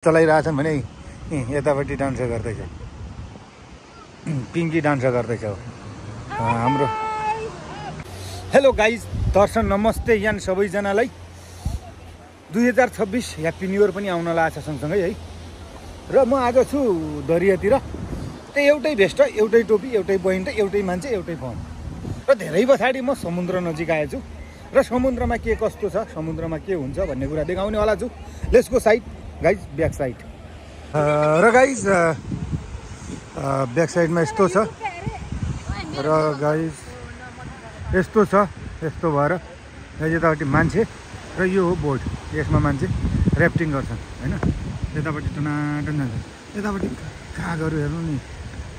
चलाइरहेछन् भने यतापट्टि डान्स गर्दैछ, पिङ्की डान्स गर्दैछ हाम्रो। हेलो गाइज, दर्शन नमस्ते यहाँ सबैजनालाई। 2026 ह्याप्पी न्यु इयर पनि आउन लागेको छ सँगसँगै है। र म आएको छु दरियातिर। त्यही एउटै भेस्ट, एउटै टोपी, एउटै बैन्ट, एउटै मान्छे, एउटै फोन। र धेरै पछाडि म समुद्र नजिक आएछु र समुद्रमा के कस्तो छ, समुद्रमा के हुन्छ भन्ने कुरा देखाउने वाला छु। Let's go side guys, back side. र गाइज ब्याक साइडमा यस्तो छ र गाइज यस्तो छ, यस्तो भएर यतापट्टि मान्छे र यो हो बोट। यसमा मान्छे ऱ्याफ्टिङ गर्छन् होइन। यतापट्टि टनाटन जान्छ, यतापट्टि कागहरू हेर्नु नि,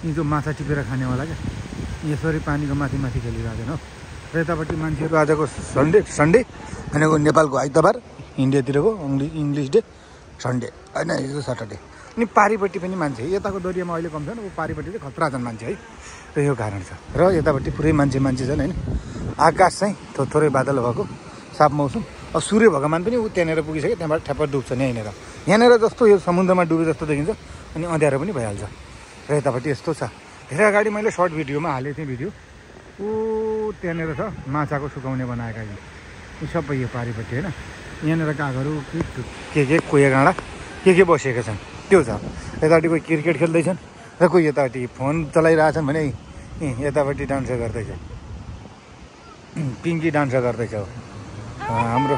यी जो माछा टिपेर खानेवाला क्या, यसरी पानीको माथि माथि खेलिरहेको हो। र यतापट्टि मान्छेहरू आजको सन्डे भनेको नेपालको आइतबार, इन्डियातिरको इङ्ग्लिस डे सन्डे होइन, यो सटरडे। अनि पारिपट्टि पनि मान्छे, यताको दरियामा अहिले कम छैन, अब पारिपट्टि चाहिँ खतरा छन् मान्छे है। र यो कारण छ। र यतापट्टि पुरै मान्छे छन् होइन। आकाश चाहिँ थोरै बादल भएको, साफ मौसम। अब सूर्य भगवान पनि ऊ त्यहाँनिर पुगिसक्यो, त्यहाँबाट ठ्याप्प डुब्छ नि यहाँनिर जस्तो यो समुद्रमा डुबे जस्तो देखिन्छ। अनि अँध्यारो पनि भइहाल्छ। र यतापट्टि यस्तो छ। धेरै अगाडि मैले सर्ट भिडियोमा हालेको थिएँ भिडियो। ऊ त्यहाँनिर छ माछाको सुकाउने बनाएका यी सबै यो पारिपट्टि होइन। यहाँनिर कागहरू के कोया गाँडा के बसेका छन् त्यो छ। यतापट्टि कोही क्रिकेट खेल्दैछन् र कोही यतापट्टि फोन चलाइरहेछन् भने यतापट्टि डान्स गर्दैछ, पिङ्की डान्स गर्दैछ हाम्रो।